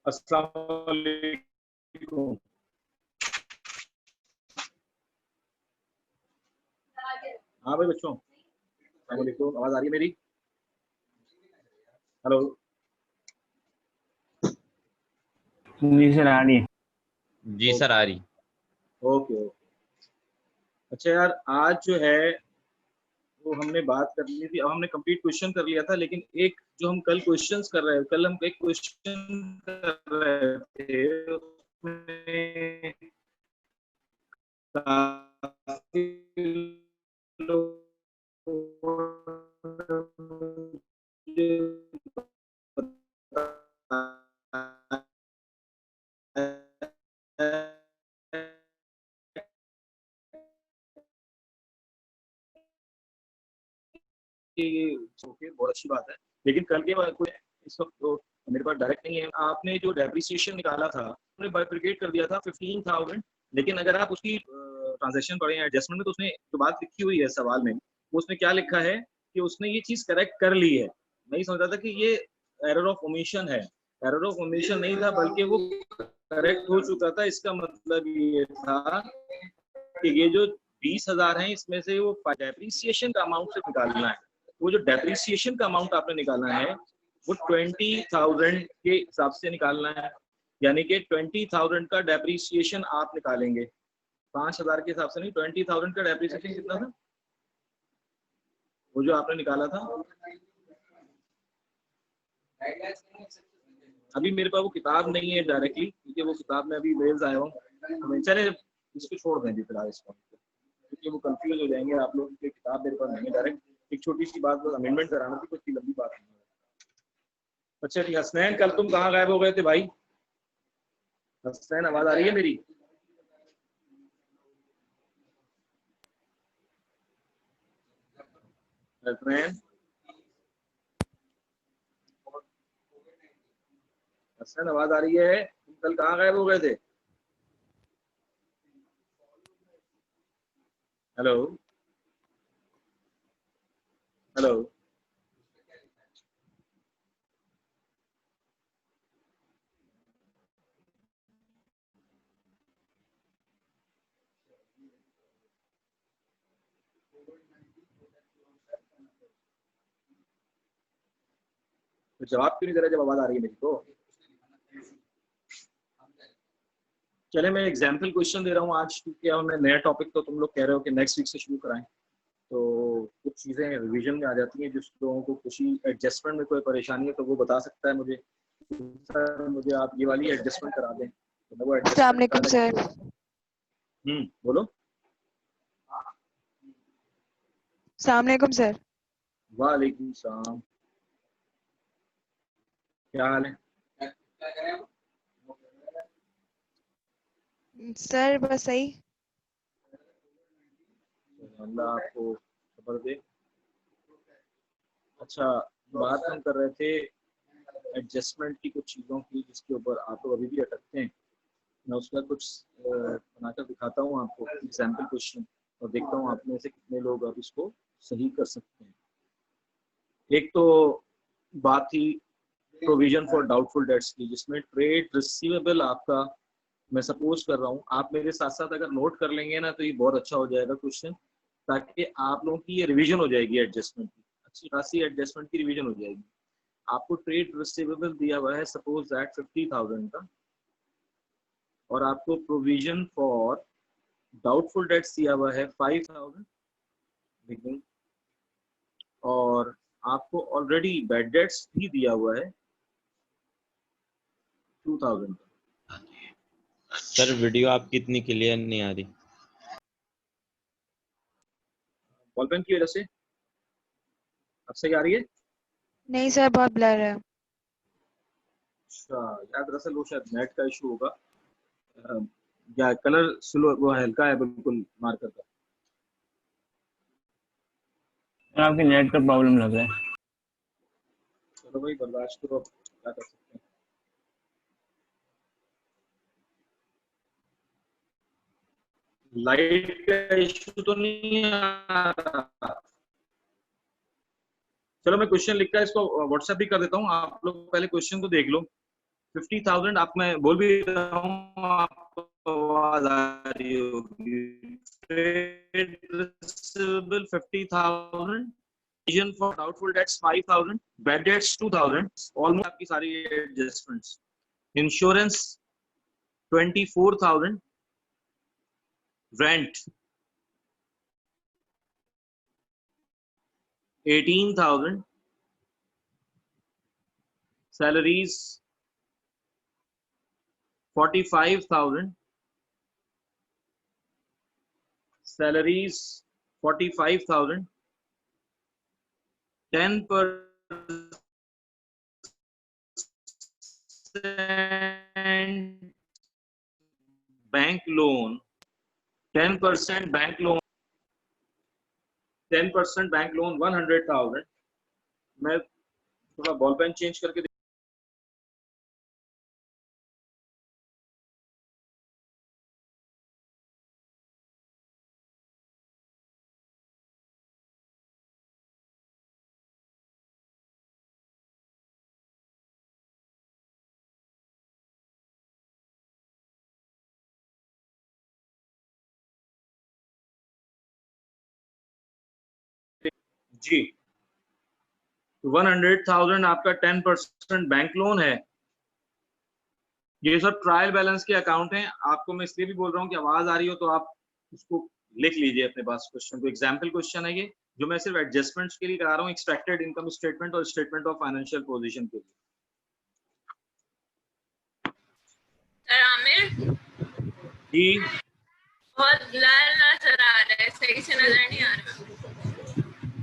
अस्सलाम वालेकुम। हाँ भाई बच्चों, अस्सलाम वालेकुम। आवाज आ रही है मेरी? हेलो। जी सर आ रही है। जी सर आ रही। Okay okay. अच्छा यार, आज जो है वो हमने बात कर ली थी, अब हमने कंप्लीट क्वेश्चन कर लिया था, लेकिन एक जो हम कल क्वेश्चंस कर रहे थे, कल हम एक क्वेश्चन कर रहे थे उसमें काफी ओके, बहुत अच्छी बात है। लेकिन कल के बाद कोई इस वक्त तो मेरे पास डायरेक्ट नहीं है। आपने जो डेप्रिसिएशन निकाला था उसने बाइफरकेट कर दिया था 15,000, लेकिन अगर आप उसकी ट्रांजेक्शन पढ़े एडजस्टमेंट में तो उसने जो बात लिखी हुई है सवाल में, वो उसने क्या लिखा है कि उसने ये चीज करेक्ट कर ली है। मैं ये समझ रहा था कि ये एरर ऑफ ओमिशन है। एरर ऑफ ओमिशन नहीं था, बल्कि वो करेक्ट हो चुका था। इसका मतलब ये था कि ये जो 20,000 है इसमें से वो डेप्रिसिएशन का अमाउंट से निकालना है। वो जो डेप्रिसिएशन का अमाउंट आपने निकालना है वो 20,000 के हिसाब से निकालना है, यानी कि 20,000 का डेप्रिसिएशन आप निकालेंगे। 5,000 के हिसाब से नहीं, 20,000 का डेप्रिसिएशन कितना था वो जो आपने निकाला था? अभी मेरे पास वो किताब नहीं है डायरेक्टली, क्योंकि वो किताब में अभी मेल्स आए हो। चले इसको छोड़ देंगे फिलहाल इसको, क्योंकि वो कंफ्यूज हो जाएंगे आप लोग, की किताब मेरे पास नहीं है डायरेक्ट। एक छोटी सी बात, अमेंडमेंट कराना थी, कुछ लंबी बात नहीं है। अच्छा ठीक। हसनैन, कल तुम कहाँ गायब हो गए थे भाई? हसनैन, आवाज आ रही है मेरी? हसनैन, हसनैन आवाज आ रही है? तुम कल कहाँ गायब हो गए थे? Hello hello. तो जवाब क्यों नहीं दे रहा जब आवाज आ रही है मेरी तो? चले, मैं एग्जाम्पल क्वेश्चन दे रहा हूँ आज, क्योंकि अब मैं नया टॉपिक, तो तुम लोग कह रहे हो कि नेक्स्ट वीक से शुरू कराएं, तो कुछ चीज़ें रिवीजन में आ जाती हैं। जिस लोगों को कुछ एडजस्टमेंट में कोई परेशानी है तो वो बता सकता है मुझे, सर मुझे आप ये वाली एडजस्टमेंट करा दें, तो मैं वो एडजस्टमेंट करा सर। बोलो। अस्सलामुअलैकुम सर। वालेकुम सलाम। क्या हाल है? सर बस सही। अल्लाह आपको खबर दे। अच्छा, बात हम कर रहे थे एडजस्टमेंट की, कुछ चीज़ों की जिसके ऊपर आप लोग अभी भी अटकते हैं। मैं उसका कुछ बनाकर दिखाता हूँ आपको, एग्जाम्पल क्वेश्चन, और देखता हूँ आप में से कितने लोग अब इसको सही कर सकते हैं। एक तो बात थी प्रोविजन फॉर डाउटफुल डेट्स की, जिसमें ट्रेड रिसीवेबल आपका, मैं सपोज कर रहा हूँ, आप मेरे साथ साथ अगर नोट कर लेंगे ना तो ये बहुत अच्छा हो जाएगा क्वेश्चन, ताकि आप लोगों की ये रिवीजन हो जाएगी एडजस्टमेंट की, अच्छी खासी एडजस्टमेंट की रिवीजन हो जाएगी। आपको ट्रेड रिसीवेबल दिया हुआ है सपोज दैट 50,000 का, और आपको प्रोविजन फॉर डाउटफुल डेट्स दिया हुआ है 5,000, और आपको ऑलरेडी बैड डेट्स भी दिया हुआ है 2,000 का। सर वीडियो आपकी इतनी क्लियर नहीं आ रही। बॉलपेन की वजह से अब सही आ रही है? नहीं सर, बहुत ब्लर है। अच्छा यार, दरअसल वो शायद नेट का इशू होगा, या कलर स्लो, वो हल्का है बिल्कुल मार्कर का। आपके नेट का प्रॉब्लम लग रहा है। चलो भाई, बर्दाश्त करो, क्या कर सकते हैं। लाइट का इशू तो नहीं आ रहा? चलो मैं क्वेश्चन लिखकर इसको व्हाट्सएप भी कर देता हूँ, आप लोग पहले क्वेश्चन को देख लो, 50,000 आप, मैं बोल भी रहा हूँ, आपको आवाज आ रही होगी। Trade receivable 50,000, provision for doubtful debts 5,000, bad debts 2,000, almost आपकी सारी adjustments. Insurance 24,000, rent 18,000, salaries 45,000, salaries 45,000, 10% bank loan, 10% bank loan, 10% bank loan 100,000। मैं थोड़ा बॉल पेन चेंज करके जी, 100,000 आपका 10% बैंक लोन है। ये सब ट्रायल बैलेंस के अकाउंट हैं। आपको मैं इसलिए भी बोल रहा हूँ कि आवाज आ रही हो तो आप उसको लिख लीजिए अपने पास क्वेश्चन को। एग्जाम्पल क्वेश्चन है ये, जो मैं सिर्फ एडजस्टमेंट्स के लिए करा रहा हूँ, एक्सपेक्टेड इनकम स्टेटमेंट और स्टेटमेंट ऑफ फाइनेंशियल पोजीशन के लिए। सर आमिर, जी, बहुत ब्लर नजर आ रहा है, सही से नजर नहीं आ रहा।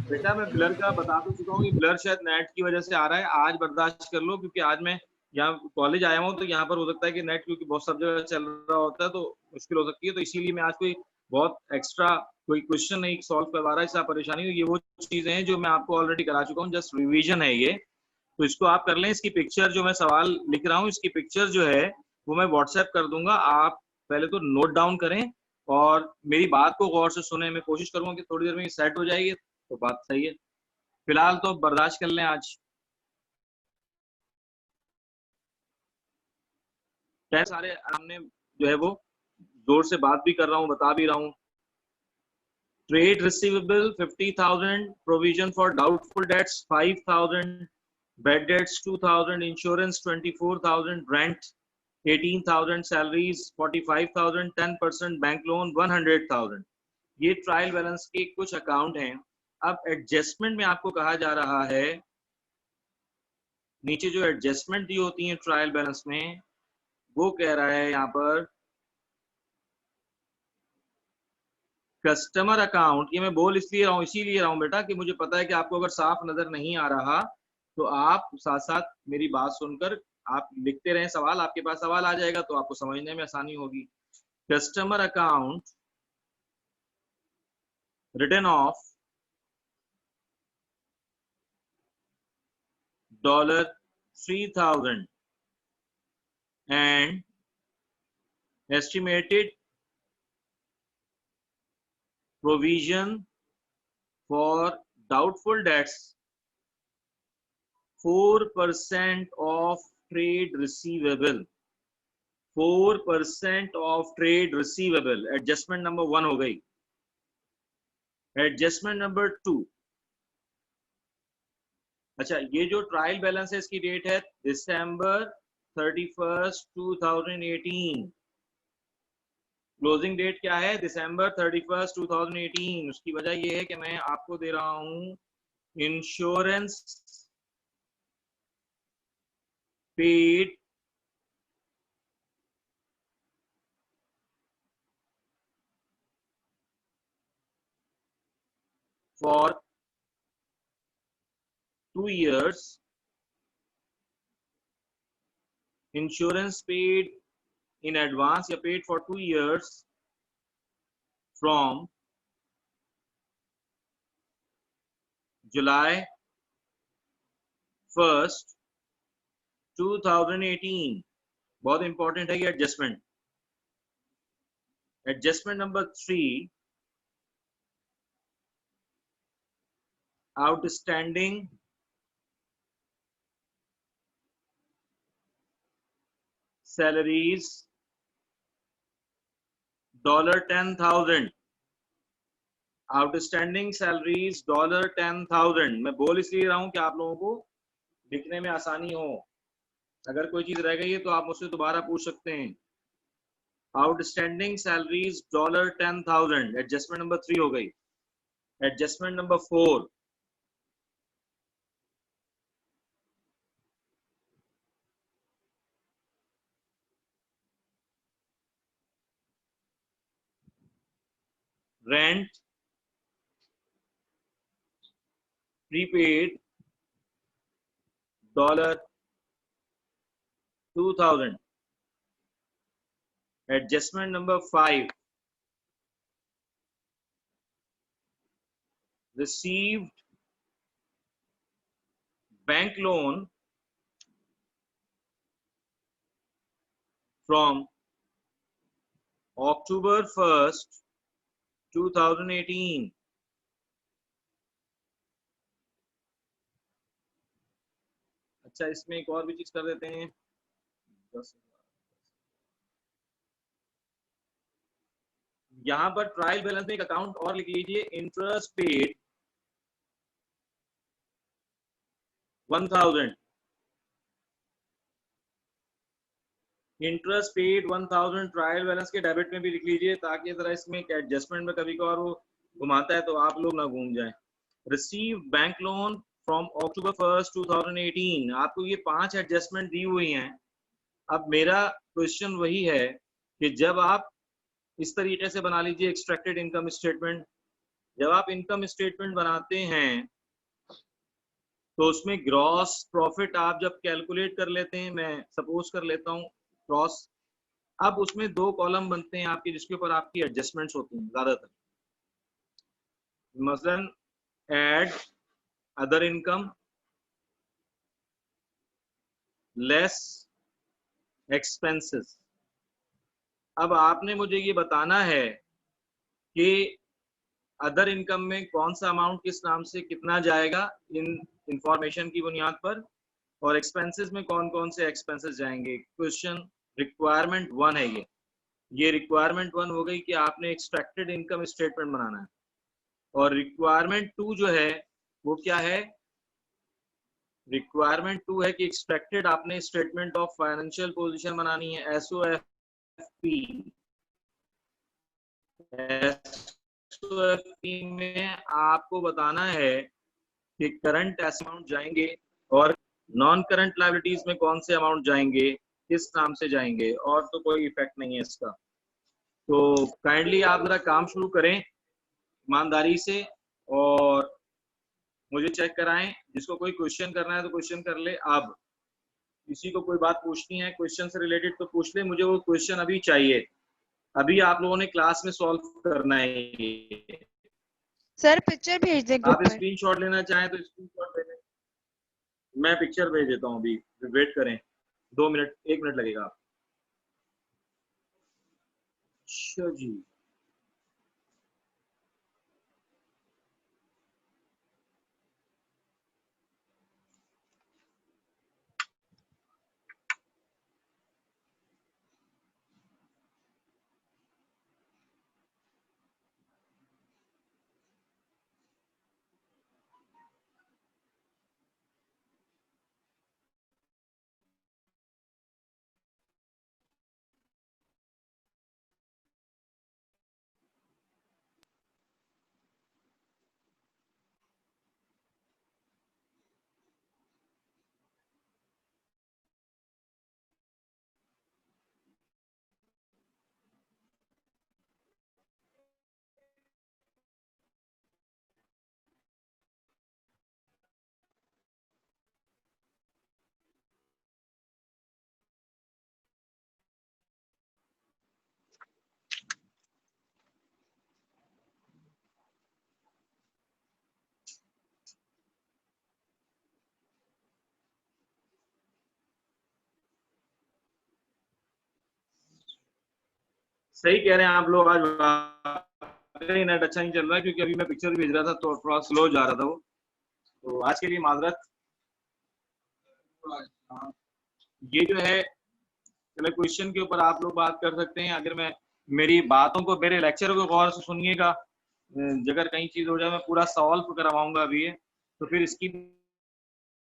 बेटा मैं ब्लर का बता तो चुका हूँ कि ब्लर शायद नेट की वजह से आ रहा है। आज बर्दाश्त कर लो, क्योंकि आज मैं यहाँ कॉलेज आया हूँ, तो यहाँ पर हो सकता है कि नेट, क्योंकि बहुत सब जगह चल रहा होता है तो मुश्किल हो सकती है। तो इसीलिए मैं आज कोई बहुत एक्स्ट्रा कोई क्वेश्चन नहीं सॉल्व करवा रहा है, इससे परेशानी हुई। ये वो चीजें हैं जो मैं आपको ऑलरेडी करा चुका हूँ, जस्ट रिविजन है ये। तो इसको आप कर लें। इसकी पिक्चर जो मैं सवाल लिख रहा हूँ, इसकी पिक्चर जो है वो मैं व्हाट्सएप कर दूंगा। आप पहले तो नोट डाउन करें और मेरी बात को गौर से सुने। मैं कोशिश करूंगा कि थोड़ी देर में सेट हो जाएगी तो बात सही है। फिलहाल तो बर्दाश्त कर लें आज। सारे हमने जो है वो जोर से बात भी कर रहा हूँ, बता भी रहा हूँ। Trade receivable 50,000, provision for doubtful debts 5,000, bad debts 2,000, insurance 24,000, rent 18,000, salaries 45,000, 10% bank loan 100,000। ये ट्रायल बैलेंस के कुछ अकाउंट हैं। अब एडजस्टमेंट में आपको कहा जा रहा है, नीचे जो एडजस्टमेंट दी होती है ट्रायल बैलेंस में, वो कह रहा है यहाँ पर कस्टमर अकाउंट। ये मैं बोल इसलिए रहा हूँ, इसीलिए रहा हूँ बेटा कि मुझे पता है कि आपको अगर साफ नजर नहीं आ रहा तो आप साथ साथ मेरी बात सुनकर आप लिखते रहें सवाल, आपके पास सवाल आ जाएगा तो आपको समझने में आसानी होगी। Customer account return of $3,000 and estimated provision for doubtful debts 4% of trade receivable, 4% of trade receivable। Adjustment number 1 हो गई। एडजस्टमेंट नंबर 2, अच्छा ये जो ट्रायल बैलेंस है इसकी डेट है December 31, 2018। क्लोजिंग डेट क्या है? December 31, 2018। उसकी वजह ये है कि मैं आपको दे रहा हूं insurance paid for 2 years, insurance paid in advance या paid for 2 years from July 1st 2018। बहुत इंपॉर्टेंट है ये adjustment. Adjustment number 3, outstanding salaries $10,000, outstanding salaries $10,000। मैं बोल इसलिए रहा हूं कि आप लोगों को लिखने में आसानी हो। अगर कोई चीज रह गई है तो आप मुझसे दोबारा पूछ सकते हैं। आउटस्टैंडिंग सैलरीज $10,000, एडजस्टमेंट नंबर 3 हो गई। Adjustment number 4, rent prepaid $2,000। Adjustment number 5, received bank loan from October 1st, 2018। अच्छा, इसमें एक और भी चीज कर देते हैं। यहां पर ट्रायल बैलेंस में एक अकाउंट और लिख लीजिए, interest paid 1,000। Interest paid 1,000 trial balance के डेबिट में भी लिख लीजिए, ताकि जरा इसमें एडजस्टमेंट में कभी कभार वो घुमाता है तो आप लोग ना घूम जाएं। Receive bank loan from October 1st, 2018। आपको ये 5 एडजस्टमेंट दी हुई हैं। अब मेरा क्वेश्चन वही है कि जब आप इस तरीके से बना लीजिए एक्सट्रैक्टेड इनकम स्टेटमेंट। जब आप इनकम स्टेटमेंट बनाते हैं तो उसमें ग्रॉस प्रॉफिट आप जब कैलकुलेट कर लेते हैं, मैं सपोज कर लेता हूँ ग्रॉस, अब उसमें 2 कॉलम बनते हैं आपके, जिसके ऊपर आपकी एडजस्टमेंट्स होती हैं ज्यादातर। मसलन add other income less expenses. अब आपने मुझे ये बताना है कि अदर इनकम में कौन सा अमाउंट किस नाम से कितना जाएगा इन इंफॉर्मेशन की बुनियाद पर, और एक्सपेंसेस में कौन कौन से एक्सपेंसेस जाएंगे। क्वेश्चन रिक्वायरमेंट 1 है ये रिक्वायरमेंट 1 हो गई कि आपने एक्सट्रैक्टेड इनकम स्टेटमेंट बनाना है। और रिक्वायरमेंट 2 जो है वो क्या है, रिक्वायरमेंट 2 है कि एक्सपेक्टेड आपने स्टेटमेंट ऑफ फाइनेंशियल पोजीशन बनानी है, SOFP। SOFP में आपको बताना है कि करंट अमाउंट जाएंगे और नॉन करंट लायबिलिटीज में कौन से अमाउंट जाएंगे, किस नाम से जाएंगे, और तो कोई इफेक्ट नहीं है इसका। तो काइंडली आप जरा काम शुरू करें ईमानदारी से और मुझे चेक कराएं। जिसको कोई क्वेश्चन करना है तो क्वेश्चन कर ले। अब किसी को कोई बात पूछनी है क्वेश्चन से रिलेटेड तो पूछ ले, मुझे वो क्वेश्चन अभी चाहिए। अभी आप लोगों ने क्लास में सॉल्व करना है। सर पिक्चर भेज दे ग्रुप आप पर। स्क्रीनशॉट लेना चाहें तो स्क्रीनशॉट ले लें, मैं पिक्चर भेज देता हूँ। अभी वेट करें 2 मिनट, 1 मिनट लगेगा। अच्छा जी, सही कह रहे हैं आप लोग। आज नेट अच्छा नहीं चल रहा है क्योंकि अभी मैं पिक्चर भेज रहा था तो थोड़ा स्लो जा रहा था वो। तो आज के लिए माजरत। ये जो है चलो क्वेश्चन के ऊपर आप लोग बात कर सकते हैं। अगर मैं मेरी बातों को, मेरे लेक्चर को गौर से सुनिएगा, अगर कहीं चीज हो जाए मैं पूरा सॉल्व करवाऊंगा अभी ये, तो फिर इसकी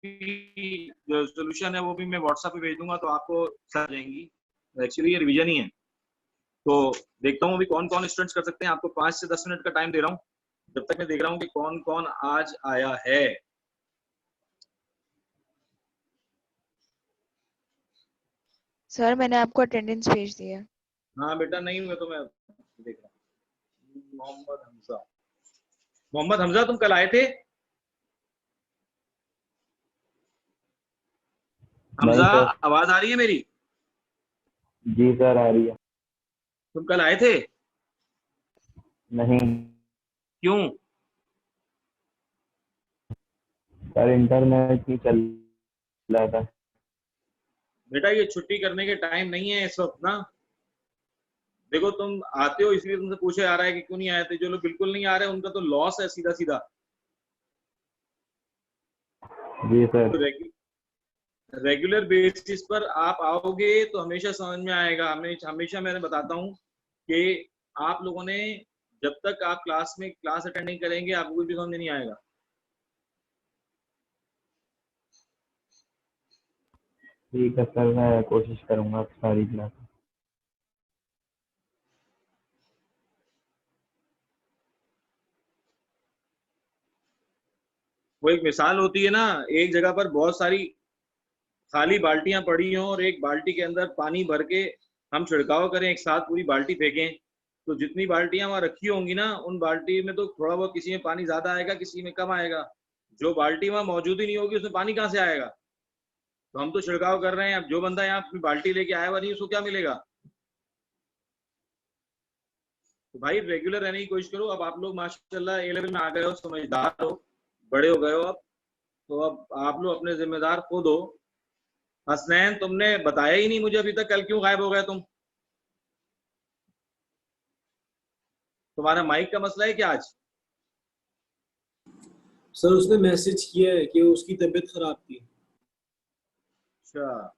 जो सोल्यूशन है वो भी मैं व्हाट्सएप पे भेज दूंगा, तो आपको समझ जाएंगी। एक्चुअली ये रिवीजन ही है। तो देखता हूँ अभी कौन कौन स्टूडेंट्स कर सकते हैं। आपको 5 से 10 मिनट का टाइम दे रहा हूँ, जब तक मैं देख रहा हूँ कि कौन कौन आज आया है। सर मैंने आपको अटेंडेंस भेज दिया। हाँ बेटा, नहीं हुए तो मैं देख रहा हूँ। मोहम्मद हमजा तुम कल आए थे? हमजा, नहीं सर। आवाज आ रही है मेरी? जी सर आ रही है। तुम कल आए थे? नहीं क्यों? सर, इंटरनेट ही चल रहा था। बेटा ये छुट्टी करने के टाइम नहीं है इस वक्त ना। देखो तुम आते हो इसलिए तुमसे पूछे आ रहा है कि क्यों नहीं आए थे। जो लोग बिल्कुल नहीं आ रहे उनका तो लॉस है सीधा सीधा। जी सर। तो रेगुलर बेसिस पर आप आओगे तो हमेशा समझ में आएगा। हमेशा मैं बताता हूँ कि आप लोगों ने जब तक आप क्लास अटेंड नहीं करेंगे आपको कुछ भी समझ नहीं आएगा। ठीक है सर, मैं कोशिश करूंगा सारी क्लास। वो एक मिसाल होती है ना, एक जगह पर बहुत सारी खाली बाल्टियां पड़ी हों और एक बाल्टी के अंदर पानी भर के हम छिड़काव करें, एक साथ पूरी बाल्टी फेंकें, तो जितनी बाल्टियां वहां रखी होंगी ना, उन बाल्टी में तो थोड़ा बहुत किसी में पानी ज्यादा आएगा, किसी में कम आएगा। जो बाल्टी वहां मौजूद ही नहीं होगी उसमें पानी कहाँ से आएगा? तो हम तो छिड़काव कर रहे हैं, अब जो बंदा यहाँ अपनी बाल्टी लेके आया हुआ नहीं उसको क्या मिलेगा? तो भाई रेगुलर रहने की कोशिश करो। अब आप लोग माशाल्लाह ए लेवल में आ गए हो, समझदार हो, बड़े हो गए हो। अब तो अब आप लोग अपने जिम्मेदार खुद हो। हसनैन, तुमने बताया ही नहीं मुझे अभी तक, कल क्यों गायब हो गए तुम? तुम्हारा माइक का मसला है क्या आज? सर उसने मैसेज किया है कि उसकी तबीयत खराब थी। अच्छा,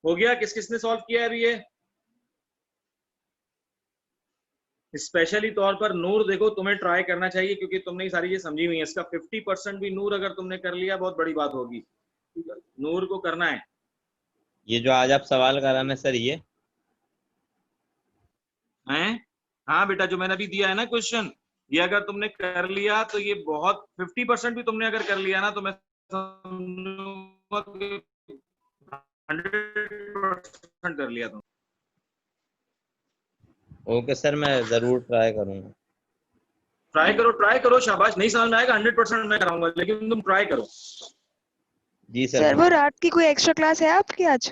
हो गया? किस किसने सॉल्व किया है अभी ये? स्पेशली तौर पर नूर, देखो तुम्हें ट्राई करना चाहिए क्योंकि तुमने ये सारी चीज समझी हुई है। इसका 50% भी नूर अगर तुमने कर लिया बहुत बड़ी बात होगी। नूर को करना है। ये जो आज आप सवाल कराना सर, ये हैं? हाँ बेटा, जो मैंने अभी दिया है ना क्वेश्चन, ये अगर तुमने कर लिया तो ये बहुत 50% भी तुमने अगर कर लिया ना तो मैं समझूंगा कि 100% कर लिया तुम। ओके सर, मैं जरूर ट्राई करूंगा। ट्राई करो, शाबाश। नहीं समझ में आएगा 100% मैं कराऊंगा, लेकिन तुम ट्राई करो। जी सर। सर वो रात की कोई एक्स्ट्रा क्लास है आपकी आज?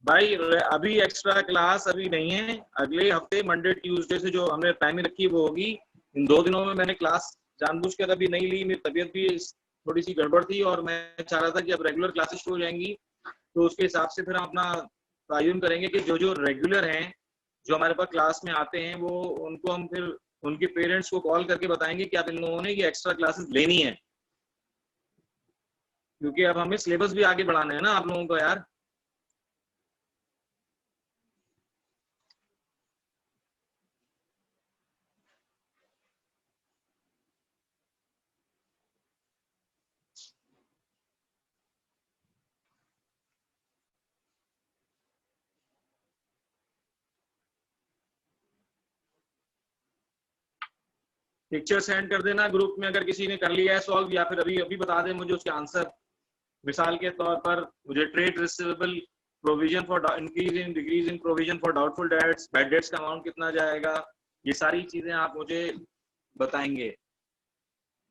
भाई अभी एक्स्ट्रा क्लास अभी नहीं है। अगले हफ्ते मंडे ट्यूसडे से जो हमने टाइमिंग रखी है वो होगी। इन 2 दिनों में मैंने क्लास जानबूझकर अभी नहीं ली, मेरी तबीयत भी थोड़ी सी गड़बड़ थी और मैं चाह रहा था कि अब रेगुलर क्लासेस शुरू हो जाएंगी, तो उसके हिसाब से फिर हम अपना आयोजन करेंगे कि जो जो रेगुलर हैं, जो हमारे पास क्लास में आते हैं, वो उनको हम फिर उनके पेरेंट्स को कॉल करके बताएंगे कि आप इन लोगों ने ये एक्स्ट्रा क्लासेस लेनी है, क्योंकि अब हमें सिलेबस भी आगे बढ़ाना है ना आप लोगों का यार। पिक्चर सेंड कर देना ग्रुप में अगर किसी ने कर लिया है सॉल्व, या फिर अभी अभी बता दें मुझे उसके आंसर। मिसाल के तौर पर मुझे trade receivable provision for increase in decrease in provision for doubtful debts, bad debts का अमाउंट कितना जाएगा, ये सारी चीजें आप मुझे बताएंगे।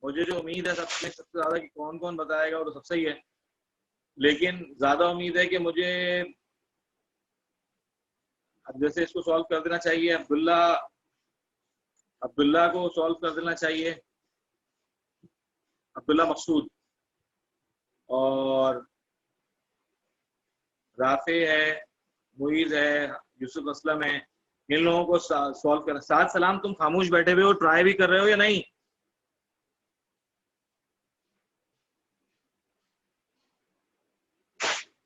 मुझे जो उम्मीद है सबसे ज्यादा कि कौन कौन बताएगा वो तो सबसे ही है, लेकिन ज्यादा उम्मीद है कि मुझे अब जैसे इसको सॉल्व कर देना चाहिए। अब्दुल्ला को सॉल्व कर देना चाहिए, अब्दुल्ला मकसूद, और राफे है, मुईज है, यूसुफ असलम है, इन लोगों को सॉल्व कर। साथ सलाम, तुम खामोश बैठे हुए हो, ट्राई भी कर रहे हो या नहीं?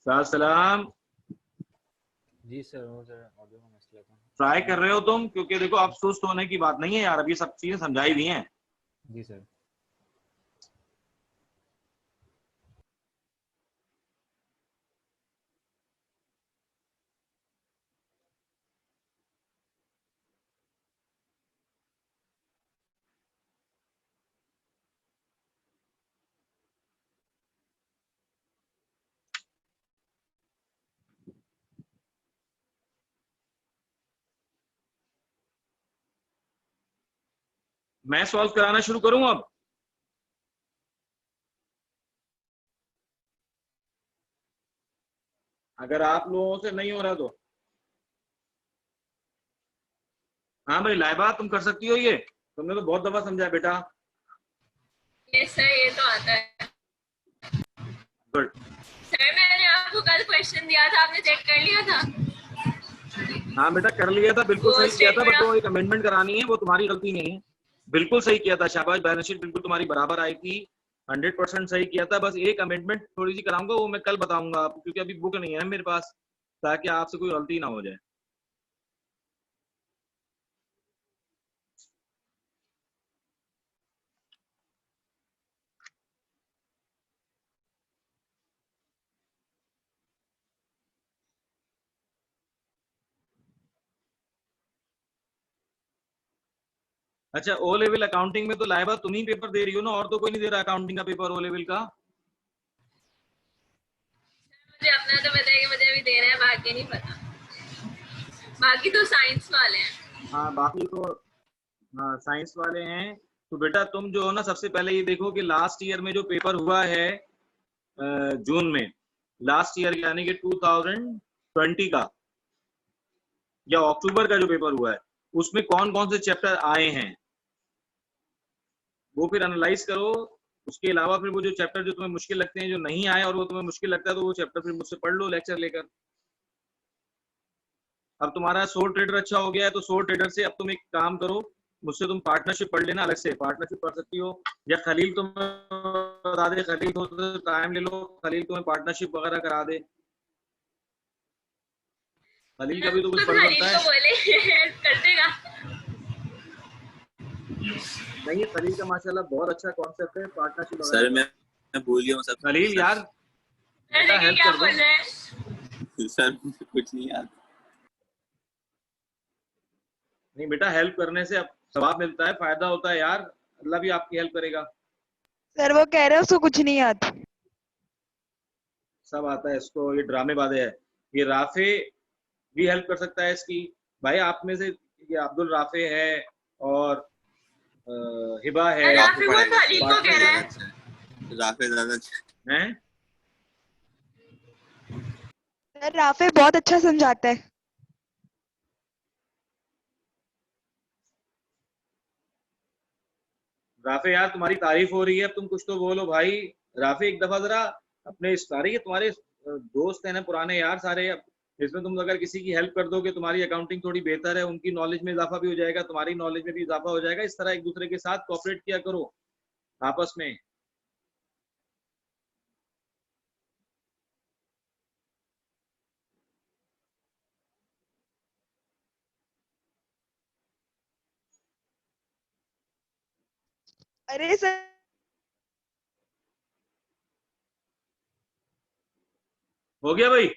साथ सलाम, जी सर, वो सर ऑडियो का मसला था। ट्राई कर रहे हो तुम? क्योंकि देखो अब सुस्त होने की बात नहीं है यार, अभी सब चीजें समझाई हुई हैं। जी सर। मैं सॉल्व कराना शुरू करूं अब? अगर आप लोगों से नहीं हो रहा तो हाँ भाई लाइबा, तुम कर सकती हो ये, तुमने तो बहुत दफा समझा बेटा। यस सर, ये तो आता है। गुड। सर मैंने आपको कल क्वेश्चन दिया था, आपने चेक कर लिया था? हाँ बेटा कर लिया था, बिल्कुल वो सही किया था, बट statement वो एक अमेंडमेंट करानी है, वो तुम्हारी गलती नहीं है। बिल्कुल सही किया था, शाबाश, बैलेंस शीट बिल्कुल तुम्हारी बराबर आई थी, 100% सही किया था। बस एक अमेंडमेंट थोड़ी सी कराऊंगा, वो मैं कल बताऊंगा आपको, क्योंकि अभी बुक नहीं है मेरे पास, ताकि आपसे कोई गलती ना हो जाए। अच्छा, ओ लेवल अकाउंटिंग में तो लाइबा तुम ही पेपर दे रही हो ना, और तो कोई नहीं दे रहा अकाउंटिंग का पेपर ओ लेवल का? मुझे अपना तो पता है कि मुझे अभी देना है, बाकी नहीं पता। बाकी तो साइंस वाले हैं। हाँ बाकी तो हाँ साइंस वाले हैं। तो बेटा तुम जो हो ना, सबसे पहले ये देखो कि लास्ट ईयर में जो पेपर हुआ है जून में, लास्ट ईयर यानी कि 2020 का या अक्टूबर का जो पेपर हुआ है, उसमें कौन कौन से चैप्टर आए हैं वो फिर एनालाइज करो। उसके अलावा फिर वो जो चैप्टर जो तुम्हें मुश्किल लगते हैं, जो नहीं आए और वो तुम्हें मुश्किल लगता है, तो वो चैप्टर फिर मुझसे पढ़ लो लेक्चर लेकर। अब तुम्हारा सोल ट्रेडर अच्छा हो गया है, तो सोल ट्रेडर से अब तुम एक काम करो, मुझसे तुम पार्टनरशिप पढ़ लेना, अलग से पार्टनरशिप पढ़ सकती हो, या खलील तुम्हें बता दे, खलील तो टाइम ले लो, खलील तुम्हें पार्टनरशिप वगैरह करा दे। खलील का भी तो कुछ फर्ज बनता है। बोले कर देगा। नहीं, खलील का माशाल्लाह बहुत अच्छा कॉन्सेप्ट है पार्टनरशिप सर वगैरह। मैं भूल गया हूँ सब। खलील यार बेटा देखिए हेल्प क्या कर बोल दो। रहे हैं। सर कुछ नहीं याद। नहीं बेटा, हेल्प करने से सवाब मिलता है, फायदा होता है यार, अल्लाह भी आपकी हेल्प करेगा। सर वो कह रहे हैं उसको कुछ नहीं आता। सब आता है इसको, ये ड्रामेबाज है। ये राफे भी हेल्प कर सकता है इसकी। भाई आप में से ये अब्दुल राफे है और हिबा है, राफे वो खलील को कह रहा है। राफे ज्यादा अच्छा हैं? सर राफे बहुत अच्छा समझाता है। राफे यार तुम्हारी तारीफ हो रही है, अब तुम कुछ तो बोलो भाई। राफे एक दफा जरा अपने सारे ये तुम्हारे दोस्त हैं ना पुराने यार सारे, इसमें तुम अगर किसी की हेल्प कर दो कि तुम्हारी अकाउंटिंग थोड़ी बेहतर है, उनकी नॉलेज में इजाफा भी हो जाएगा, तुम्हारी नॉलेज में भी इजाफा हो जाएगा। इस तरह एक दूसरे के साथ कोऑपरेट किया करो आपस में। अरे सर हो गया भाई?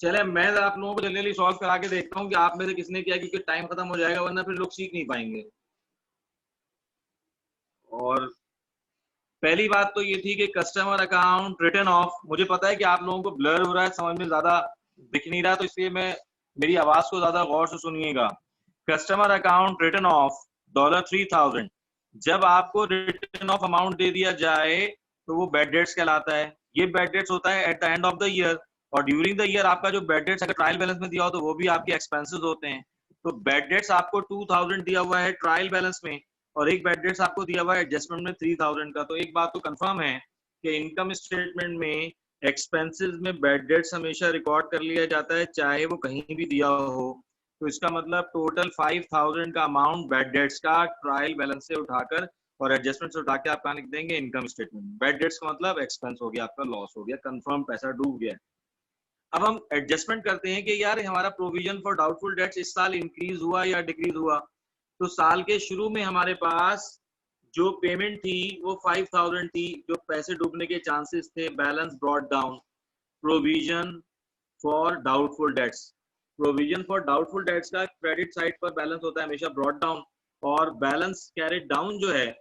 चले मैं आप लोगों को जल्दी सॉल्व करा के देखता हूँ कि आप में से किसने किया, क्योंकि टाइम खत्म हो जाएगा वरना फिर लोग सीख नहीं पाएंगे। और पहली बात तो ये थी कि कस्टमर अकाउंट रिटर्न ऑफ, मुझे पता है कि आप लोगों को ब्लर हो रहा है, समझ में ज्यादा दिख नहीं रहा, तो इसलिए मैं मेरी आवाज को ज्यादा गौर से सुनिएगा। कस्टमर अकाउंट रिटर्न ऑफ $3000, जब आपको रिटर्न ऑफ अमाउंट दे दिया जाए तो वो बैड डेट्स कहलाता है। ये बैड डेट्स होता है at the end of the year, और ड्यूरिंग द ईयर आपका जो बैड डेट्स अगर ट्रायल बैलेंस में दिया हो तो वो भी आपके एक्सपेंसेस होते हैं। तो बैड डेट्स आपको 2000 दिया हुआ है ट्रायल बैलेंस में, और एक बैड डेट्स आपको दिया हुआ है एडजस्टमेंट में 3000 का। तो एक बात तो कंफर्म है कि इनकम स्टेटमेंट में एक्सपेंसेस में बैड डेट्स हमेशा रिकॉर्ड कर लिया जाता है, चाहे वो कहीं भी दिया हो। तो इसका मतलब टोटल 5000 का अमाउंट बैड डेट्स का ट्रायल बैलेंस से उठाकर और एडजस्टमेंट से उठा के आप कहाँ लिख देंगे, इनकम स्टेटमेंट। बैड डेट्स का मतलब एक्सपेंस हो गया, आपका लॉस हो गया, कंफर्म पैसा डूब गया। अब हम एडजस्टमेंट करते हैं कि यार हमारा प्रोविजन फॉर डाउटफुल डेट्स इस साल इंक्रीज हुआ या डिक्रीज हुआ। तो साल के शुरू में हमारे पास जो पेमेंट थी वो 5000 थी, जो पैसे डूबने के चांसेस थे। Balance brought down, provision for doubtful debts. Provision for doubtful debts का क्रेडिट साइड पर बैलेंस होता है हमेशा ब्रॉट डाउन, और बैलेंस कैरेट डाउन जो है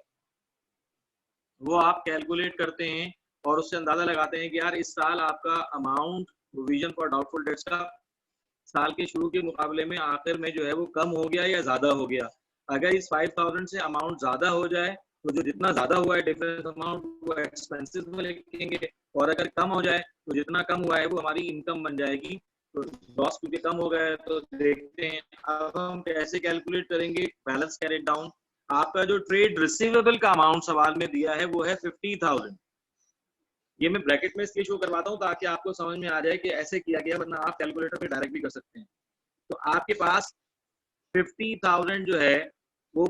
वो आप कैलकुलेट करते हैं और उससे अंदाजा लगाते हैं कि यार इस साल आपका amount provision for doubtful debts का साल के शुरू के मुकाबले में आखिर में जो है वो कम हो गया या ज्यादा हो गया। अगर इस 5000 से अमाउंट ज्यादा हो जाए तो जो जितना ज्यादा हुआ है डिफरेंस अमाउंट वो एक्सपेंसेस में लिखेंगे, और अगर कम हो जाए तो जितना कम हुआ है वो हमारी इनकम बन जाएगी। तो लॉस क्योंकि कम हो गया है तो देखते हैं अब हम कैसे कैलकुलेट करेंगे बैलेंस कैरेट डाउन। आपका जो ट्रेड रिसीवेबल का अमाउंट सवाल में दिया है वो है 50,000। ये मैं ब्रैकेट में इसलिए शो करवाता हूँ ताकि आपको समझ में आ जाए कि ऐसे किया गया, वरना आप कैलकुलेटर पे डायरेक्ट भी कर सकते हैं। तो आपके पास 50,000 जो है वो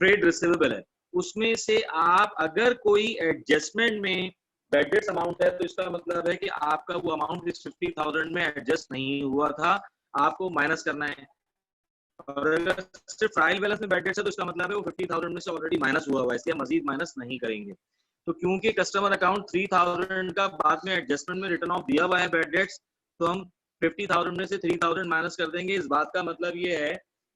ट्रेड रिसीवेबल है, उसमें से आप अगर कोई एडजस्टमेंट में बैड डेट्स अमाउंट है तो इसका मतलब है कि आपका वो अमाउंट इस 50,000 में एडजस्ट नहीं हुआ था, आपको माइनस करना है। और अगर सिर्फ ट्रायल बैलेंस में बैड डेट्स है तो इसका मतलब है वो 50,000 में से ऑलरेडी माइनस हुआ हुआ है, इसलिए मजीद माइनस नहीं करेंगे। तो क्योंकि कस्टमर अकाउंट 3000 का बाद में एडजस्टमेंट में रिटर्न ऑफ दिया हुआ है बैड डेट्स, तो हम 50,000 में से 3000 माइनस कर देंगे। इस बात का मतलब ये है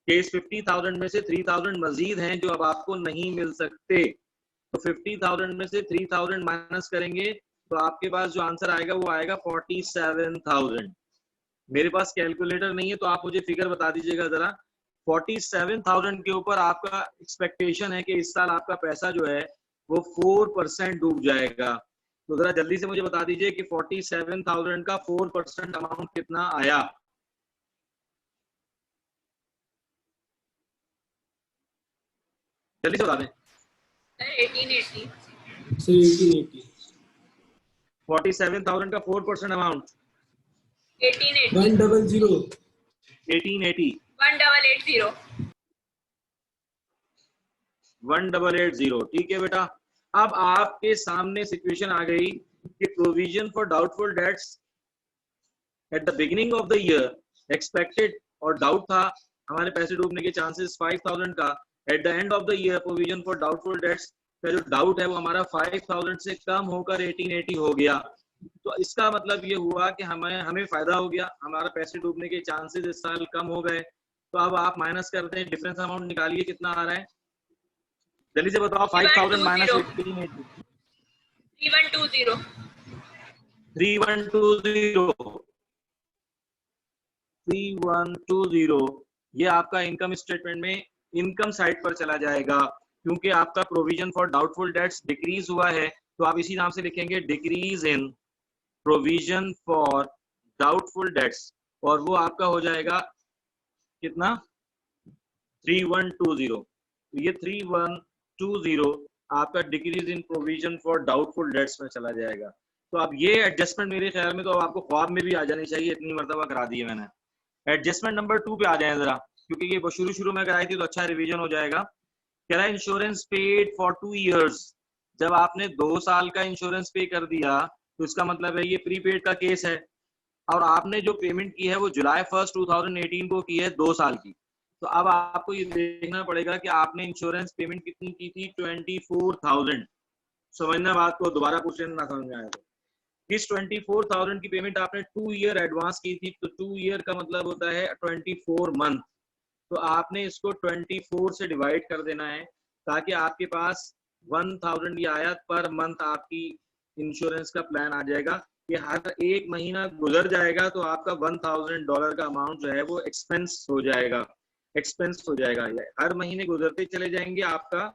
कि इस 50,000 में से 3000 मजीद हैं जो अब आपको नहीं मिल सकते। तो 50,000 में से 3000 माइनस करेंगे तो आपके पास जो आंसर आएगा वो आएगा 47,000। मेरे पास कैलकुलेटर नहीं है तो आप मुझे फिगर बता दीजिएगा जरा। 47,000 के ऊपर आपका एक्सपेक्टेशन है कि इस साल आपका पैसा जो है वो 4% डूब जाएगा। तो जरा जल्दी से मुझे बता दीजिए कि 47,000 का 4% अमाउंट कितना आया। जल्दी से बता दें। 1880 सर 1880 47,000 का 4% अमाउंट 1880 1880 1880 ठीक है बेटा। अब आपके सामने सिचुएशन आ गई कि provision for doubtful debts at the beginning of the year expected और डाउट था हमारे पैसे डूबने के चांसेस 5,000 का। At the end of the year provision for doubtful debts का जो डाउट है वो हमारा 5,000 से कम होकर 1880 हो गया। तो इसका मतलब ये हुआ कि हमें फायदा हो गया, हमारा पैसे डूबने के चांसेस इस साल कम हो गए। तो अब आप माइनस करते हैं, डिफरेंस अमाउंट निकालिए कितना आ रहा है, जल्दी से बताओ। 5,000 माइनस 1880 3120 ये आपका इनकम स्टेटमेंट में इनकम साइड पर चला जाएगा। क्योंकि आपका provision for doubtful debts decrease हुआ है तो आप इसी नाम से लिखेंगे decrease in provision for doubtful debts, और वो आपका हो जाएगा कितना 3120। तो ये 3120 आपका decrease in provision for doubtful debts में चला जाएगा। तो अब ये एडजस्टमेंट मेरे ख्याल में तो अब आपको ख्वाब में भी आ जानी चाहिए, इतनी मरतबा करा दी है मैंने। एडजस्टमेंट नंबर 2 पे आ जाए जरा, क्योंकि ये शुरू में कराई थी तो अच्छा रिवीजन हो जाएगा। कह रहा है इंश्योरेंस पेड फॉर 2 years। जब आपने 2 साल का इंश्योरेंस पे कर दिया तो इसका मतलब है ये प्रीपेड का केस है, और आपने जो पेमेंट की है वो जुलाई 1, 2018 को की है 2 साल की। तो अब आपको ये देखना पड़ेगा कि आपने इंश्योरेंस पेमेंट कितनी की थी 24,000। समझना बात को, दोबारा पूछ लेना ना समझ में आया तो। इस 24,000 की पेमेंट आपने 2 year एडवांस की थी, तो 2 year का मतलब होता है 24 month। तो आपने इसको 24 से डिवाइड कर देना है ताकि आपके पास 1,000 ये आया पर मंथ आपकी इंश्योरेंस का प्लान आ जाएगा। ये हर एक महीना गुजर जाएगा तो आपका $1,000 का अमाउंट जो है वो एक्सपेंस हो जाएगा। हर महीने गुजरते चले जाएंगे, आपका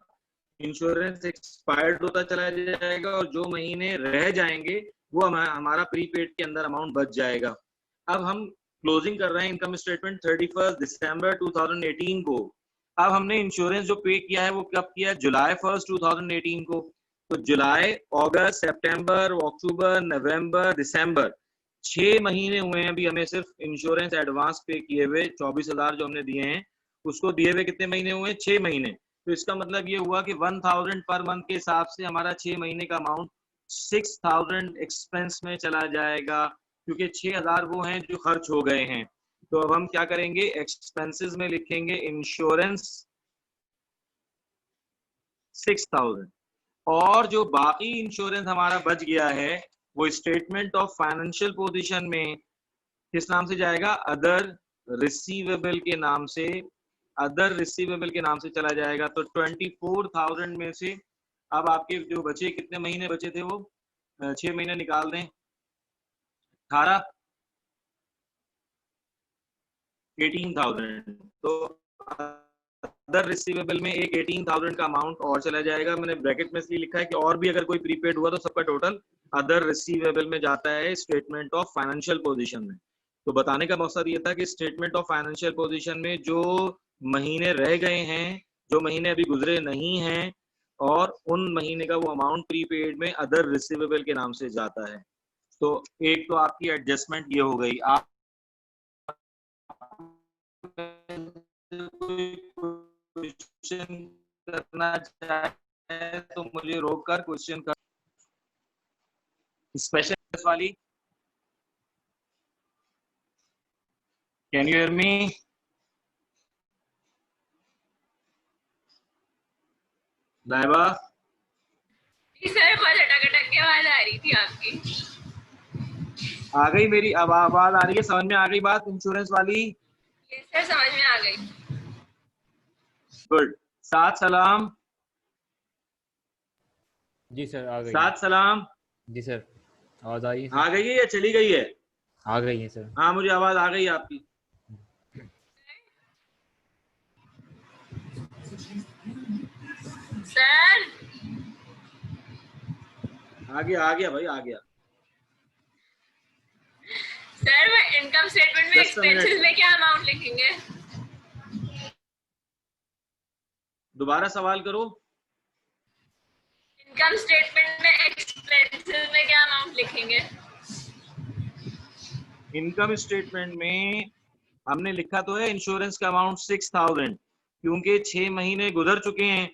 इंश्योरेंस एक्सपायर्ड होता चला जाएगा, और जो महीने रह जाएंगे वो हमारा प्रीपेड के अंदर अमाउंट बच जाएगा। अब हम क्लोजिंग कर रहे हैं इनकम स्टेटमेंट 31 दिसंबर 2018 को। अब हमने इंश्योरेंस जो पे किया है वो कब किया है, जुलाई 1, 2018 को। तो जुलाई, अगस्त, सितंबर, अक्टूबर, नवंबर, दिसंबर, 6 महीने हुए हैं अभी हमें सिर्फ इंश्योरेंस एडवांस पे किए हुए। 24,000 जो हमने दिए हैं उसको दिए हुए कितने महीने हुए? 6 महीने। तो इसका मतलब ये हुआ कि 1000 पर मंथ के हिसाब से हमारा 6 महीने का अमाउंट 6000 एक्सपेंस में चला जाएगा, क्योंकि 6000 वो हैं जो खर्च हो गए हैं। तो अब हम क्या करेंगे, एक्सपेंसेस में लिखेंगे इंश्योरेंस 6000, और जो बाकी इंश्योरेंस हमारा बच गया है वो स्टेटमेंट ऑफ फाइनेंशियल पोजीशन में किस नाम से जाएगा? अदर रिसीवेबल के नाम से, अदर रिसीवेबल के नाम से चला जाएगा। तो 24,000 में से अब आपके जो बचे, कितने महीने बचे थे वो? 6 महीने निकाल दें, 18, 18,000। तो अदर रिसीवेबल में एक 18,000 का अमाउंट और चला जाएगा। मैंने ब्रैकेट में इसलिए लिखा है कि और भी अगर कोई प्रीपेड हुआ तो सबका टोटल अदर रिसीवेबल में जाता है स्टेटमेंट ऑफ फाइनेंशियल पोजीशन में। तो बताने का मकसद ये था कि स्टेटमेंट ऑफ फाइनेंशियल पोजीशन में जो महीने रह गए हैं, जो महीने अभी गुजरे नहीं हैं, और उन महीने का वो अमाउंट प्रीपेड में अदर रिसीवेबल के नाम से जाता है। तो एक तो आपकी एडजस्टमेंट ये हो गई। आप क्वेश्चन करना चाहे तो मुझे रोककर क्वेश्चन कर। स्पेशल वाली, can you hear me? Laiba, ji sir, बहुत अटक अटक के आवाज आ रही थी आपकी। आ गई मेरी आवाज? आ रही है? समझ में आ गई बात इंश्योरेंस वाली? यस सर, समझ में आ गई। गुड। सात सलाम। जी सर, आ गई। सात सलाम। जी सर, आवाज आ गई आ गई है या चली गई है? आ गई है सर। हाँ, मुझे आवाज आ गई आपकी। सर आ गया भाई, आ गया। सर, मैं इनकम स्टेटमेंट में Just a minute. एक्सपेंसेस में क्या अमाउंट लिखेंगे? दोबारा सवाल करो। इनकम स्टेटमेंट में एक्सपेंसेस में क्या अमाउंट लिखेंगे? इनकम स्टेटमेंट में हमने लिखा तो है इंश्योरेंस का अमाउंट 6000, क्योंकि 6 महीने गुजर चुके हैं।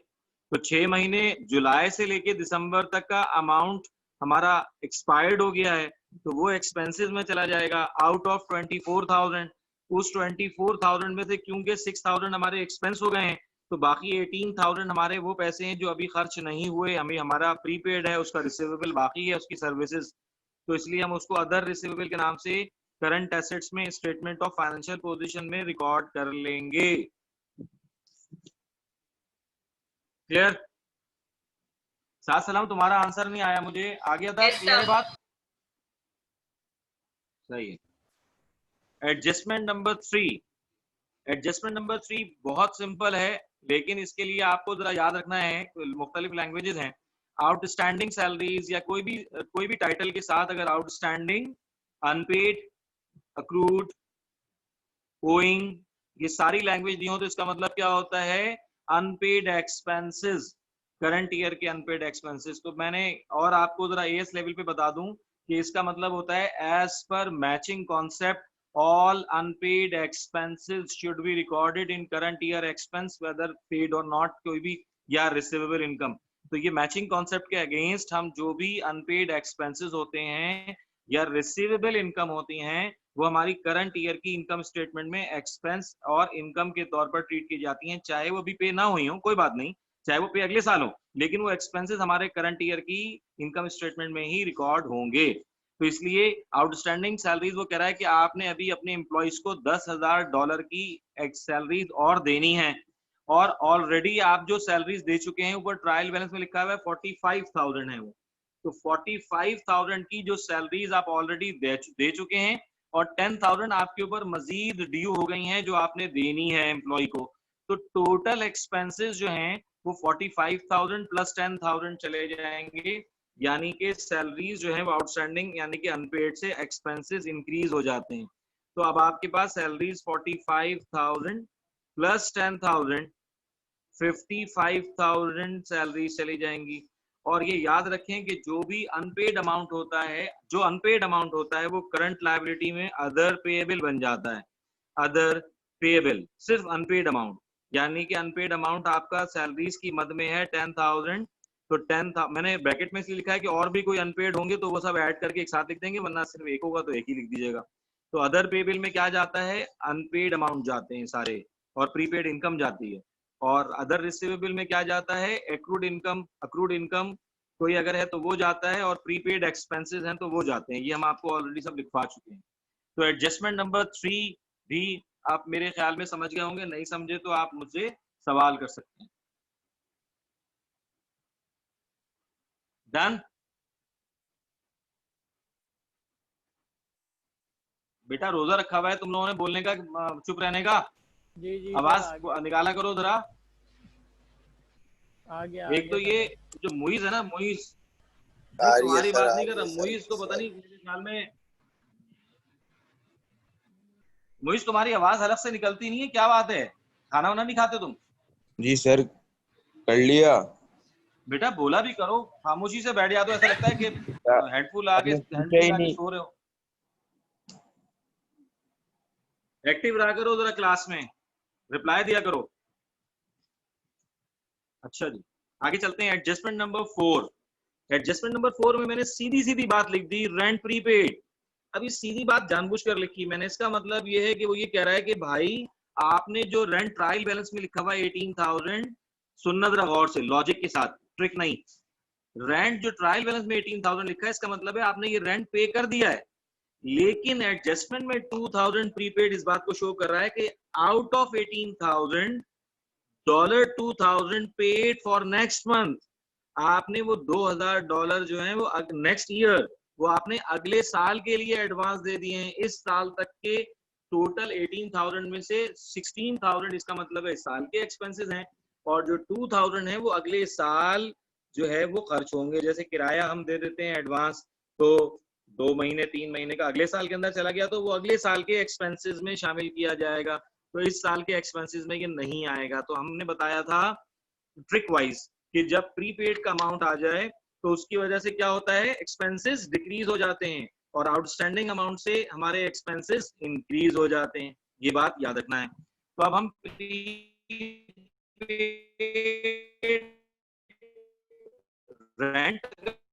तो 6 महीने जुलाई से लेके दिसंबर तक का अमाउंट हमारा एक्सपायर्ड हो गया है, तो वो एक्सपेंसेस में चला जाएगा आउट ऑफ 24,000। उस 24,000 में से क्योंकि 6,000 हमारे एक्सपेंस हो गए हैं, तो बाकी 18,000 हमारे वो पैसे हैं जो अभी खर्च नहीं हुए, हमें हमारा प्रीपेड है, उसका रिसीवेबल बाकी है, उसकी सर्विसेज। तो इसलिए हम उसको अदर रिसीवेबल के नाम से करंट एसेट्स में स्टेटमेंट ऑफ फाइनेंशियल पोजीशन में रिकॉर्ड कर लेंगे। क्लियर? साथ सलाम, तुम्हारा आंसर नहीं आया मुझे, आ गया था? Yes, क्लियर है sir. बात? सही है। Adjustment number 3। एडजस्टमेंट नंबर 3 बहुत सिंपल है, लेकिन इसके लिए आपको जरा याद रखना है, मुख्तलिफ लैंग्वेजेस हैं। आउटस्टैंडिंग सैलरीज या कोई भी टाइटल के साथ अगर आउटस्टैंडिंग, अनपेड, अक्रूड, ओइंग, ये सारी लैंग्वेज दी हो तो इसका मतलब क्या होता है? अनपेड एक्सपेंसेस, करंट ईयर के अनपेड एक्सपेंसेस। तो मैंने और आपको जरा एएस लेवल पे बता दूं कि इसका मतलब होता है एज पर matching concept all unpaid expenses should be recorded in current year expense whether paid or not, कोई भी या receivable income। तो ये मैचिंग कॉन्सेप्ट के अगेंस्ट हम जो भी अनपेड एक्सपेंसेस होते हैं या रिसीवेबल इनकम होती हैं वो हमारी करंट ईयर की इनकम स्टेटमेंट में एक्सपेंस और इनकम के तौर पर ट्रीट की जाती हैं, चाहे वो भी पे ना हुई हो, कोई बात नहीं, चाहे वो पे अगले साल हो, लेकिन वो एक्सपेंसेस हमारे करंट ईयर की इनकम स्टेटमेंट में ही रिकॉर्ड होंगे। तो इसलिए आउटस्टैंडिंग सैलरीज वो कह रहा है कि आपने अभी अपने एम्प्लॉइज को $10,000 की सैलरीज और देनी है, और ऑलरेडी आप जो सैलरीज दे चुके हैं ऊपर ट्रायल बैलेंस में लिखा हुआ है 45,000 है वो। तो 45,000 की जो सैलरीज आप ऑलरेडी दे चुके हैं, और 10,000 आपके ऊपर मजीद ड्यू हो गई हैं जो आपने देनी है एम्प्लॉय को। तो टोटल एक्सपेंसेस जो हैं वो 45,000 प्लस 10,000 चले जाएंगे, यानी कि सैलरीज जो है वो आउटस्टैंडिंग यानी कि अनपेड से एक्सपेंसेस इंक्रीज हो जाते हैं। तो अब आपके पास सैलरीज 45,000 प्लस 10,000, 55,000 सैलरीज चली जाएंगी। और ये याद रखें कि जो भी अनपेड अमाउंट होता है, जो अनपेड अमाउंट होता है वो करंट लायबिलिटी में अदर पेएबल बन जाता है। अदर पेएबल, सिर्फ अनपेड अमाउंट, यानी कि अनपेड अमाउंट आपका सैलरीज की मद में है 10,000, तो 10,000 मैंने ब्रैकेट में इसलिए लिखा है कि और भी कोई अनपेड होंगे तो वो सब ऐड करके एक साथ लिख देंगे, वरना सिर्फ एक होगा तो एक ही लिख दीजिएगा। तो अदर पेएबल में क्या जाता है, अनपेड अमाउंट जाते हैं सारे, और प्रीपेड इनकम जाती है। और अदर रिसीवेबल में क्या जाता है, एक्रूड इनकम कोई अगर है तो वो जाता है, और प्रीपेड एक्सपेंसेस हैं तो वो जाते हैं। ये हम आपको ऑलरेडी सब लिखवा चुके हैं। तो एडजस्टमेंट नंबर 3 भी आप मेरे ख्याल में समझ गए होंगे, नहीं समझे तो आप मुझसे सवाल कर सकते हैं। डन? बेटा रोजा रखा हुआ है तुम लोगों ने बोलने का, चुप रहने का। जी जी आवाज निकाला करो जरा। आ गया एक तो ये जो मुइज है ना, मुइज, आ रही है तुम्हारी सर, बात आ नहीं रही कर रहा, है सर, मुइज तो पता नहीं मेरे ख्याल में, मुइज तुम्हारी आवाज अलग से निकलती नहीं है, क्या बात है? खाना वाना नहीं खाते तुम? जी सर, कर लिया। बेटा बोला भी करो, खामोशी से बैठ जाते हो, ऐसा लगता है कि हेडफोन आके पूछा ही नहीं। सो रहे हो। एक्टिव रहा करो जरा क्लास में, रिप्लाई दिया करो। अच्छा जी, आगे चलते हैं। Adjustment number 4। एडजस्टमेंट नंबर 4 में मैंने सीधी सीधी बात लिख दी, रेंट प्रीपेड। अभी सीधी बात जानबूझकर लिखी मैंने, इसका मतलब ये है कि वो ये कह रहा है कि भाई आपने जो रेंट ट्रायल बैलेंस में लिखा हुआ 18,000, सुनना जरा गौर से, लॉजिक के साथ, ट्रिक नहीं। रेंट जो ट्रायल बैलेंस में 18,000 लिखा है, इसका मतलब है आपने ये रेंट पे कर दिया है, लेकिन एडजस्टमेंट में 2,000 प्रीपेड इस बात को शो कर रहा है कि out of 18,000 $2,000 paid for next month. आपने वो $2,000 जो है वो नेक्स्ट ईयर, वो आपने अगले साल के लिए एडवांस दे दिए हैं। इस साल तक के टोटल 18,000 में से 16,000 इसका मतलब है इस साल के एक्सपेंसेस हैं, और जो 2,000 है वो अगले साल जो है वो खर्च होंगे। जैसे किराया हम दे देते हैं एडवांस, तो 2 महीने 3 महीने का अगले साल के अंदर चला गया तो वो अगले साल के एक्सपेंसेस में शामिल किया जाएगा, तो इस साल के एक्सपेंसेस में ये नहीं आएगा। तो हमने बताया था ट्रिक वाइज कि जब प्रीपेड का अमाउंट आ जाए तो उसकी वजह से क्या होता है, एक्सपेंसेस डिक्रीज हो जाते हैं, और आउटस्टैंडिंग अमाउंट से हमारे एक्सपेंसेस इंक्रीज हो जाते हैं। ये बात याद रखना है। तो अब हम रेंट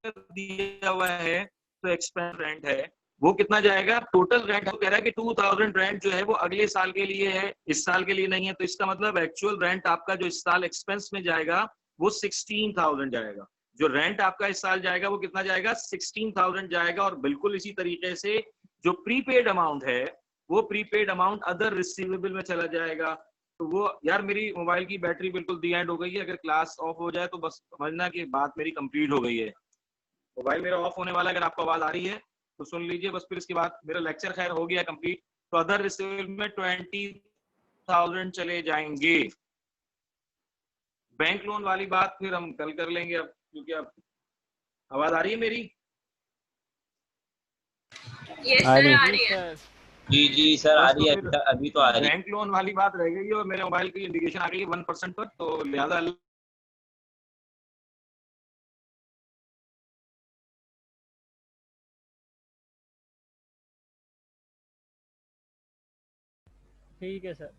दिया हुआ है तो एक्सपेंस रेंट है वो कितना जाएगा, टोटल रेंट कह रहा है कि 2,000 रेंट जो है वो अगले साल के लिए है, इस साल के लिए नहीं है। तो इसका मतलब एक्चुअल रेंट आपका जो इस साल एक्सपेंस में जाएगा वो 16,000 जाएगा। जो रेंट आपका इस साल जाएगा वो कितना जाएगा, 16,000 जाएगा। और बिल्कुल इसी तरीके से जो प्रीपेड अमाउंट है वो प्रीपेड अमाउंट अदर रिसीवेबल में चला जाएगा। तो वो यार मेरी मोबाइल की बैटरी बिल्कुल दी एंड हो गई है, अगर क्लास ऑफ हो जाए तो बस समझना कि बात मेरी कंप्लीट हो गई है। मोबाइल मेरा ऑफ होने वाला है, अगर आपको आवाज आ रही है तो सुन लीजिए बस, फिर इसके बाद मेरा लेक्चर खैर हो गया कंप्लीट। तो अदर रिसीवेबल में 20,000 चले जाएंगे। बैंक लोन वाली बात फिर हम कल कर लेंगे, अब क्योंकि अब आवाज आ रही है मेरी? यस सर, आ रही है। जी जी सर, आ बस रही तो है, फिर अभी तो आ रही है। बैंक लोन वाली बात रह गई और मेरे मोबाइल की इंडिकेशन आ गई है 1% पर, तो लिहाजा ठीक है सर।